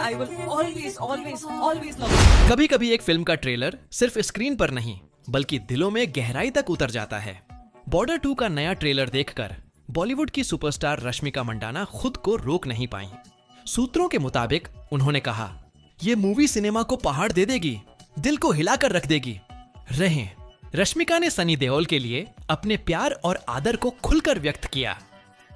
I will always love you. कभी कभी एक फिल्म का ट्रेलर सिर्फ स्क्रीन पर नहीं बल्कि दिलों में गहराई तक उतर जाता है। बॉर्डर 2 का नया ट्रेलर देखकर बॉलीवुड की सुपरस्टार रश्मिका मंडाना खुद को रोक नहीं पाईं। सूत्रों के मुताबिक उन्होंने कहा, ये मूवी सिनेमा को पहाड़ दे देगी, दिल को हिलाकर रख देगी। रहें। रश्मिका ने सनी देओल के लिए अपने प्यार और आदर को खुलकर व्यक्त किया।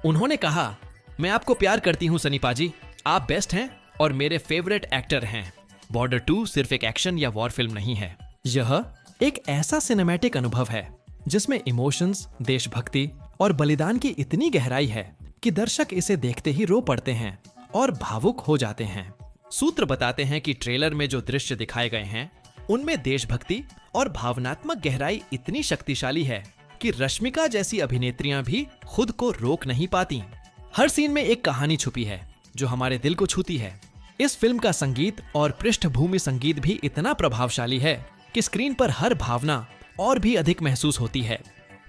उन्होंने कहा, मैं आपको प्यार करती हूं सनी पाजी, आप बेस्ट हैं और मेरे फेवरेट एक्टर हैं। बॉर्डर 2 सिर्फ एक एक्शन या वॉर फिल्म नहीं है, यह एक ऐसा सिनेमैटिक अनुभव है जिसमें इमोशंस, देशभक्ति और बलिदान की इतनी गहराई है कि दर्शक इसे देखते ही रो पड़ते हैं और भावुक हो जाते हैं। सूत्र बताते हैं कि ट्रेलर में जो दृश्य दिखाए गए हैं उनमें देशभक्ति और भावनात्मक गहराई इतनी शक्तिशाली है कि रश्मिका जैसी अभिनेत्रियां भी खुद को रोक नहीं पाती। हर सीन में एक कहानी छुपी है जो हमारे दिल को छूती है। इस फिल्म का संगीत और पृष्ठभूमि संगीत भी इतना प्रभावशाली है कि स्क्रीन पर हर भावना और भी अधिक महसूस होती है।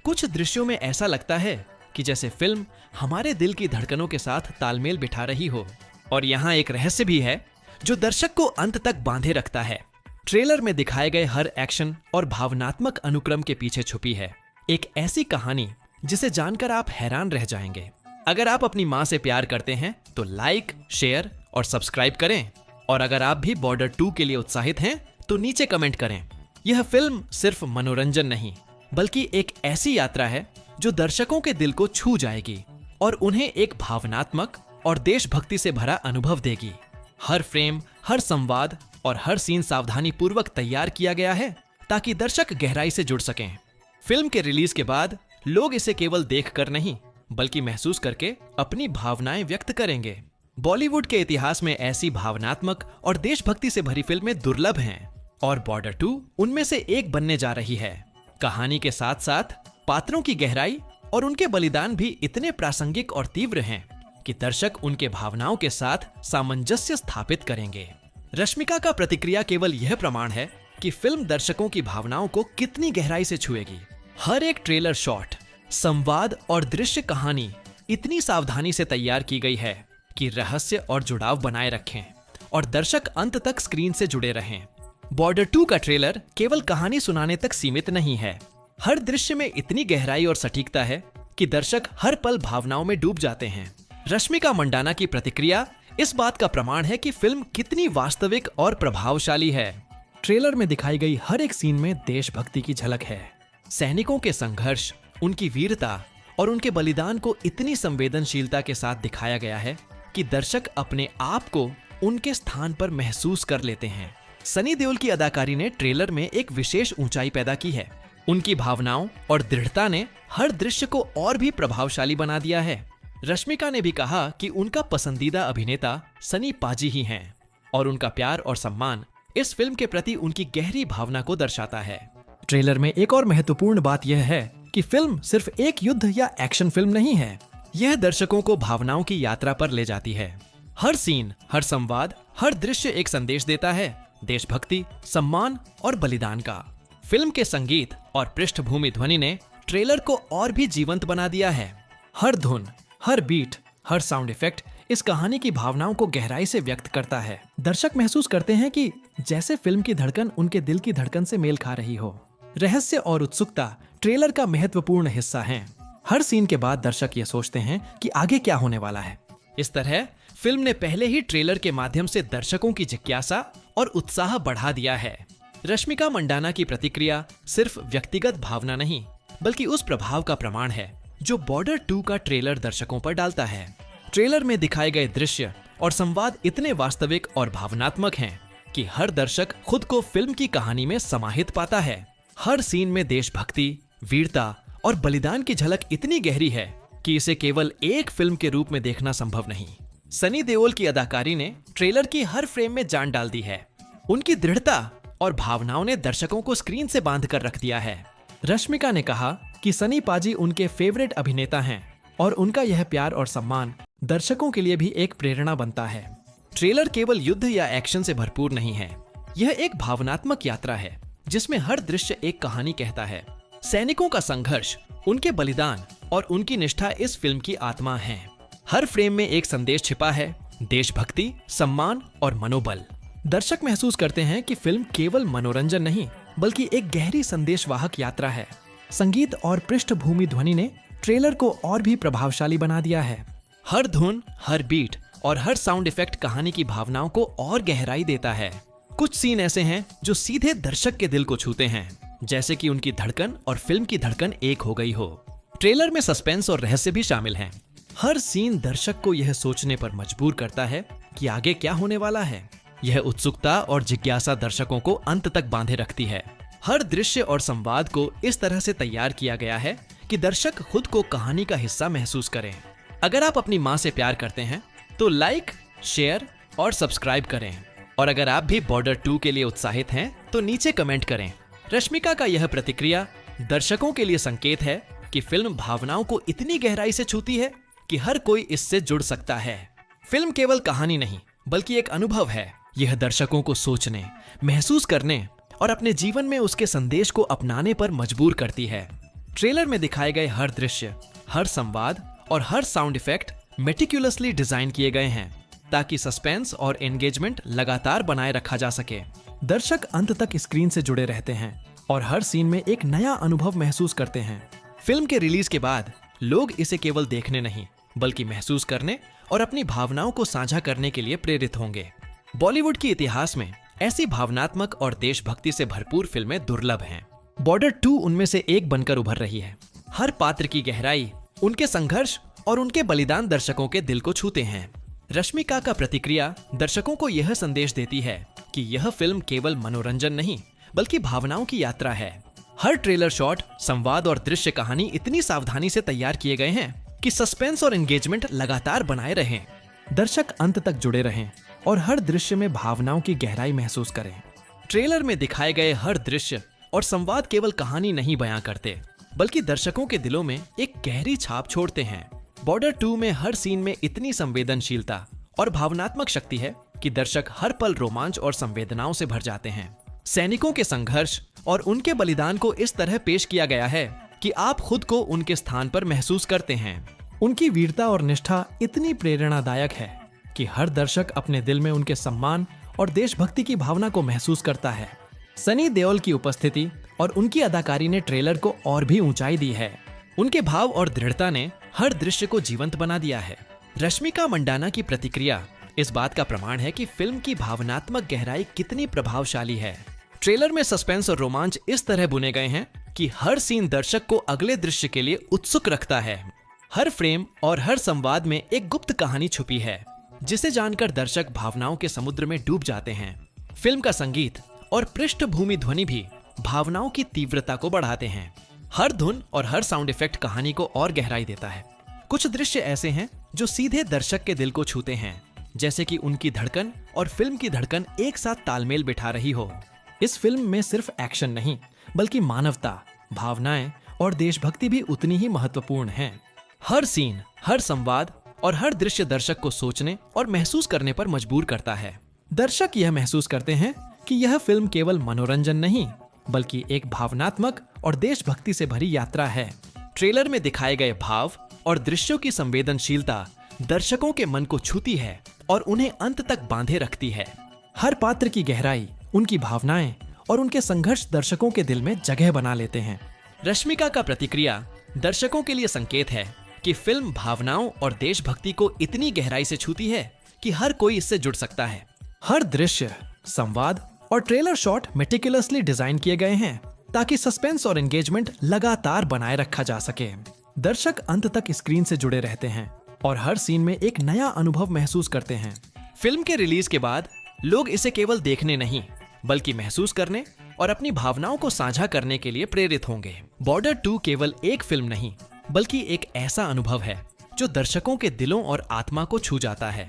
कुछ दृश्यों में ऐसा लगता है कि जैसे फिल्म हमारे दिल की धड़कनों के साथ तालमेल बिठा रही हो। और यहाँ एक रहस्य भी है जो दर्शक को अंत तक बांधे रखता है। ट्रेलर में दिखाए गए हर एक्शन और भावनात्मक अनुक्रम के पीछे छुपी है एक ऐसी कहानी जिसे जानकर आप हैरान रह जाएंगे। अगर आप अपनी माँ से प्यार करते हैं तो लाइक, शेयर और सब्सक्राइब करें। और अगर आप भी बॉर्डर 2 के लिए उत्साहित हैं तो नीचे कमेंट करें। यह फिल्म सिर्फ मनोरंजन नहीं बल्कि एक ऐसी यात्रा है जो दर्शकों के दिल को छू जाएगी और उन्हें एक भावनात्मक और देशभक्ति से भरा अनुभव देगी। हर फ्रेम, हर संवाद और हर सीन सावधानी पूर्वक तैयार किया गया है ताकि दर्शक गहराई से जुड़ सकें। फिल्म के रिलीज के बाद लोग इसे केवल देखकर नहीं बल्कि महसूस करके अपनी भावनाएं व्यक्त करेंगे। बॉलीवुड के इतिहास में ऐसी भावनात्मक और देशभक्ति से भरी फिल्में दुर्लभ हैं और बॉर्डर 2 उनमें से एक बनने जा रही है। कहानी के साथ साथ पात्रों की गहराई और उनके बलिदान भी इतने प्रासंगिक और तीव्र हैं कि दर्शक उनके भावनाओं के साथ सामंजस्य स्थापित करेंगे। रश्मिका का प्रतिक्रिया केवल यह प्रमाण है कि फिल्म दर्शकों की भावनाओं को कितनी गहराई से छुएगी। हर एक ट्रेलर शॉट, संवाद और दृश्य कहानी इतनी सावधानी से तैयार की गई है कि रहस्य और जुड़ाव बनाए रखें और दर्शक अंत तक स्क्रीन से जुड़े रहें। बॉर्डर 2 का ट्रेलर केवल कहानी सुनाने तक सीमित नहीं है। हर दृश्य में इतनी गहराई और सटीकता है कि दर्शक हर पल भावनाओं में डूब जाते हैं। रश्मिका मंडाना की प्रतिक्रिया इस बात का प्रमाण है कि फिल्म कितनी वास्तविक और प्रभावशाली है। ट्रेलर में दिखाई गई हर एक सीन में देशभक्ति की झलक है। सैनिकों के संघर्ष, उनकी वीरता और उनके बलिदान को इतनी संवेदनशीलता के साथ दिखाया गया है कि दर्शक अपने आप को उनके स्थान पर महसूस कर लेते हैं। सनी देओल की अदाकारी ने ट्रेलर में एक विशेष ऊंचाई पैदा की है। उनकी भावनाओं और दृढ़ता ने हर दृश्य को और भी प्रभावशाली बना दिया है। रश्मिका ने भी कहा कि उनका पसंदीदा अभिनेता सनी पाजी ही हैं और उनका प्यार और सम्मान इस फिल्म के प्रति उनकी गहरी भावना को दर्शाता है। ट्रेलर में एक और महत्वपूर्ण बात यह है कि फिल्म सिर्फ एक युद्ध या एक्शन फिल्म नहीं है। यह दर्शकों को भावनाओं की यात्रा पर ले जाती है। हर सीन, हर संवाद, हर दृश्य एक संदेश देता है, देशभक्ति, सम्मान और बलिदान का। फिल्म के संगीत और पृष्ठभूमि ध्वनि ने ट्रेलर को और भी जीवंत बना दिया है। हर धुन, हर बीट, हर साउंड इफेक्ट इस कहानी की भावनाओं को गहराई से व्यक्त करता है। दर्शक महसूस करते हैं कि जैसे फिल्म की धड़कन उनके दिल की धड़कन से मेल खा रही हो। रहस्य और उत्सुकता ट्रेलर का महत्वपूर्ण हिस्सा हैं। हर सीन के बाद दर्शक ये सोचते हैं कि आगे क्या होने वाला है। इस तरह फिल्म ने पहले ही ट्रेलर के माध्यम से दर्शकों की जिज्ञासा और उत्साह बढ़ा दिया है। रश्मिका मंडाना की प्रतिक्रिया सिर्फ व्यक्तिगत भावना नहीं बल्कि उस प्रभाव का प्रमाण है जो बॉर्डर 2 का ट्रेलर दर्शकों पर डालता है। ट्रेलर में दिखाए गए दृश्य और संवाद इतने वास्तविक और भावनात्मक हैं कि हर दर्शक खुद को फिल्म की कहानी में समाहित पाता है। हर सीन में देशभक्ति, वीरता और बलिदान की झलक इतनी गहरी है कि इसे केवल एक फिल्म के रूप में देखना संभव नहीं। सनी देओल की अदाकारी ने ट्रेलर की हर फ्रेम में जान डाल दी है। उनकी दृढ़ता और भावनाओं ने दर्शकों को स्क्रीन से बांध कर रख दिया है। रश्मिका ने कहा कि सनी पाजी उनके फेवरेट अभिनेता हैं और उनका यह प्यार और सम्मान दर्शकों के लिए भी एक प्रेरणा बनता है। ट्रेलर केवल युद्ध या एक्शन से भरपूर नहीं है, यह एक भावनात्मक यात्रा है जिसमें हर दृश्य एक कहानी कहता है। सैनिकों का संघर्ष, उनके बलिदान और उनकी निष्ठा इस फिल्म की आत्मा है। हर फ्रेम में एक संदेश छिपा है, देशभक्ति, सम्मान और मनोबल। दर्शक महसूस करते हैं कि फिल्म केवल मनोरंजन नहीं बल्कि एक गहरी संदेशवाहक यात्रा है। संगीत और पृष्ठभूमि ध्वनि ने ट्रेलर को और भी प्रभावशाली बना दिया है। हर धुन, हर बीट और हर साउंड इफेक्ट कहानी की भावनाओं को और गहराई देता है। कुछ सीन ऐसे हैं जो सीधे दर्शक के दिल को छूते हैं, जैसे कि उनकी धड़कन और फिल्म की धड़कन एक हो गई हो। ट्रेलर में सस्पेंस और रहस्य भी शामिल हैं। हर सीन दर्शक को यह सोचने पर मजबूर करता है कि आगे क्या होने वाला है। यह उत्सुकता और जिज्ञासा दर्शकों को अंत तक बांधे रखती है। हर दृश्य और संवाद को इस तरह से तैयार किया गया है कि दर्शक खुद को कहानी का हिस्सा महसूस करें। अगर आप अपनी माँ से प्यार करते हैं तो लाइक, शेयर और सब्सक्राइब करें। और अगर आप भी बॉर्डर 2 के लिए उत्साहित हैं तो नीचे कमेंट करें। रश्मिका का यह प्रतिक्रिया दर्शकों के लिए संकेत है कि फिल्म भावनाओं को इतनी गहराई से छूती है कि हर कोई इससे जुड़ सकता है। फिल्म केवल कहानी नहीं बल्कि एक अनुभव है। यह दर्शकों को सोचने, महसूस करने और अपने जीवन में उसके संदेश को अपनाने पर मजबूर करती है। ट्रेलर में दिखाए गए हर दृश्य, हर संवाद और हर साउंड इफेक्ट मेटिकुलसली डिजाइन किए गए हैं ताकि सस्पेंस और एंगेजमेंट लगातार बनाए रखा जा सके। दर्शक अंत तक स्क्रीन से जुड़े रहते हैं और हर सीन में एक नया अनुभव महसूस करते हैं। फिल्म के रिलीज के बाद लोग इसे केवल देखने नहीं बल्कि महसूस करने और अपनी भावनाओं को साझा करने के लिए प्रेरित होंगे। बॉलीवुड के इतिहास में ऐसी भावनात्मक और देशभक्ति से भरपूर फिल्में दुर्लभ हैं। बॉर्डर 2 उनमें से एक बनकर उभर रही है। हर पात्र की गहराई, उनके संघर्ष और उनके बलिदान दर्शकों के दिल को छूते हैं। रश्मिका का प्रतिक्रिया दर्शकों को यह संदेश देती है कि यह फिल्म केवल मनोरंजन नहीं बल्कि भावनाओं की यात्रा है। हर ट्रेलर शॉट, संवाद और दृश्य कहानी इतनी सावधानी से तैयार किए गए हैं कि सस्पेंस और एंगेजमेंट लगातार बनाए रहें। दर्शक अंत तक जुड़े रहें और हर दृश्य में भावनाओं की गहराई महसूस करें। ट्रेलर में दिखाए गए हर दृश्य और संवाद केवल कहानी नहीं बयां करते बल्कि दर्शकों के दिलों में एक गहरी छाप छोड़ते हैं। बॉर्डर 2 में हर सीन में इतनी संवेदनशीलता और भावनात्मक शक्ति है कि दर्शक हर पल रोमांच और संवेदनाओं से भर जाते हैं। सैनिकों के संघर्ष और उनके बलिदान को इस तरह पेश किया गया है कि आप खुद को उनके स्थान पर महसूस करते हैं। उनकी वीरता और निष्ठा इतनी प्रेरणादायक है कि हर दर्शक अपने दिल में उनके सम्मान और देशभक्ति की भावना को महसूस करता है। सनी देओल की उपस्थिति और उनकी अदाकारी ने ट्रेलर को और भी ऊंचाई दी है। उनके भाव और दृढ़ता ने हर दृश्य को जीवंत बना दिया है। रश्मिका मंडाना की प्रतिक्रिया इस बात का प्रमाण है कि फिल्म की भावनात्मक गहराई कितनी प्रभावशाली है। ट्रेलर में सस्पेंस और रोमांच इस तरह बुने गए हैं कि हर सीन दर्शक को अगले दृश्य के लिए उत्सुक रखता है। हर फ्रेम और हर संवाद में एक गुप्त कहानी छुपी है जिसे जानकर दर्शक भावनाओं के समुद्र में डूब जाते हैं। फिल्म का संगीत और पृष्ठभूमि ध्वनि भी भावनाओं की तीव्रता को बढ़ाते हैं। हर धुन और हर साउंड इफेक्ट कहानी को और गहराई देता है। कुछ दृश्य ऐसे हैं जो सीधे दर्शक के दिल को छूते हैं, जैसे कि उनकी धड़कन और फिल्म की धड़कन एक साथ तालमेल बिठा रही हो। इस फिल्म में सिर्फ एक्शन नहीं बल्कि मानवता, भावनाएं और देशभक्ति भी उतनी ही महत्वपूर्ण हैं। हर सीन, हर संवाद और हर दृश्य दर्शक को सोचने और महसूस करने पर मजबूर करता है। दर्शक यह महसूस करते हैं कि यह फिल्म केवल मनोरंजन नहीं बल्कि एक भावनात्मक और देशभक्ति से भरी यात्रा है। ट्रेलर में दिखाए गए भाव और दृश्यों की संवेदनशीलता दर्शकों के मन को छूती है और उन्हें अंत तक बांधे रखती है। हर पात्र की गहराई, उनकी भावनाएं और उनके संघर्ष दर्शकों के दिल में जगह बना लेते हैं। रश्मिका का प्रतिक्रिया दर्शकों के लिए संकेत है कि फिल्म भावनाओं और देशभक्ति को इतनी गहराई से छूती है कि हर कोई इससे जुड़ सकता है। हर दृश्य, संवाद और ट्रेलर शॉट मेटिकुलसली डिजाइन किए गए हैं ताकि सस्पेंस और एंगेजमेंट लगातार बनाए रखा जा सके। दर्शक अंत तक स्क्रीन से जुड़े रहते हैं और हर सीन में एक नया अनुभव महसूस करते हैं। फिल्म के रिलीज के बाद लोग इसे केवल देखने नहीं बल्कि महसूस करने और अपनी भावनाओं को साझा करने के लिए प्रेरित होंगे। बॉर्डर 2 केवल एक फिल्म नहीं बल्कि एक ऐसा अनुभव है जो दर्शकों के दिलों और आत्मा को छू जाता है।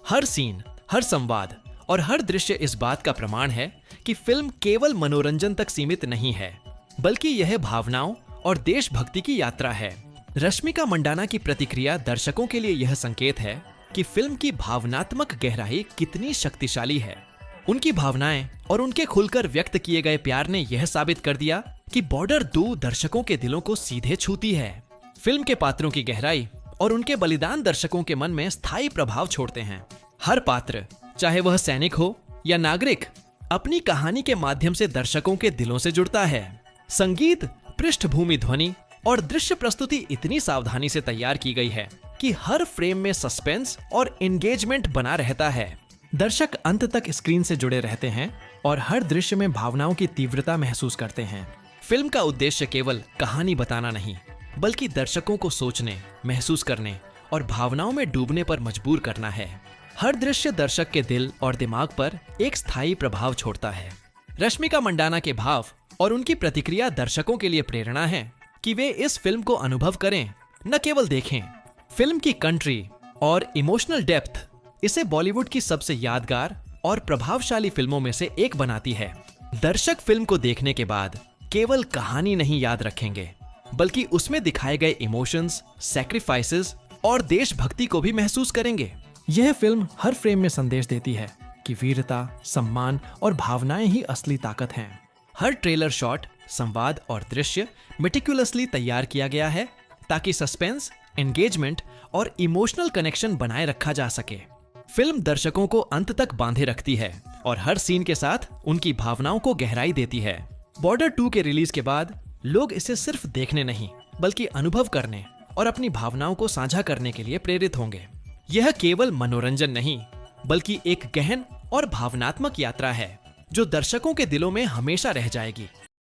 हर सीन, हर संवाद और हर दृश्य इस बात का प्रमाण है कि फिल्म केवल मनोरंजन तक सीमित नहीं है बल्कि यह भावनाओं और देशभक्ति की यात्रा है। रश्मिका मंडाना की प्रतिक्रिया दर्शकों के लिए यह संकेत है कि फिल्म की भावनात्मक गहराई कितनी शक्तिशाली है। उनकी भावनाएं और उनके खुलकर व्यक्त किए गए प्यार ने यह साबित कर दिया कि बॉर्डर 2 दर्शकों के दिलों को सीधे छूती है। फिल्म के पात्रों की गहराई और उनके बलिदान दर्शकों के मन में स्थायी प्रभाव छोड़ते हैं। हर पात्र, चाहे वह सैनिक हो या नागरिक, अपनी कहानी के माध्यम से दर्शकों के दिलों से जुड़ता है। संगीत, पृष्ठभूमि ध्वनि और दृश्य प्रस्तुति इतनी सावधानी से तैयार की गई है कि हर फ्रेम में सस्पेंस और एंगेजमेंट बना रहता है। दर्शक अंत तक स्क्रीन से जुड़े रहते हैं और हर दृश्य में भावनाओं की तीव्रता महसूस करते हैं। फिल्म का उद्देश्य केवल कहानी बताना नहीं, बल्कि दर्शकों को सोचने, महसूस करने और भावनाओं में डूबने पर मजबूर करना है। हर दृश्य दर्शक के दिल और दिमाग पर एक स्थायी प्रभाव छोड़ता है। रश्मिका मंडाना के भाव और उनकी प्रतिक्रिया दर्शकों के लिए प्रेरणा है कि वे इस फिल्म को अनुभव करें, न केवल देखें। फिल्म की कंट्री और इमोशनल डेप्थ इसे बॉलीवुड की सबसे यादगार और प्रभावशाली फिल्मों में से एक बनाती है। दर्शक फिल्म को देखने के बाद केवल कहानी नहीं याद रखेंगे, बल्कि उसमें दिखाए गए इमोशंस, सैक्रिफाइसेस और देशभक्ति को भी महसूस करेंगे। यह फिल्म हर फ्रेम में संदेश देती है कि वीरता, सम्मान और भावनाएं ही असली ताकत हैं। हर ट्रेलर शॉट, संवाद और दृश्य मेटिकुलसली तैयार किया गया है ताकि सस्पेंस, एंगेजमेंट और इमोशनल कनेक्शन बनाए रखा जा सके। फिल्म दर्शकों को अंत तक बांधे रखती है और हर सीन के साथ उनकी भावनाओं को गहराई देती है। बॉर्डर 2 के रिलीज के बाद लोग इसे सिर्फ देखने नहीं, बल्कि अनुभव करने और अपनी भावनाओं को साझा करने के लिए प्रेरित होंगे। यह केवल मनोरंजन नहीं, बल्कि एक गहन और भावनात्मक यात्रा है जो दर्शकों के दिलों में हमेशा रह जाएगी।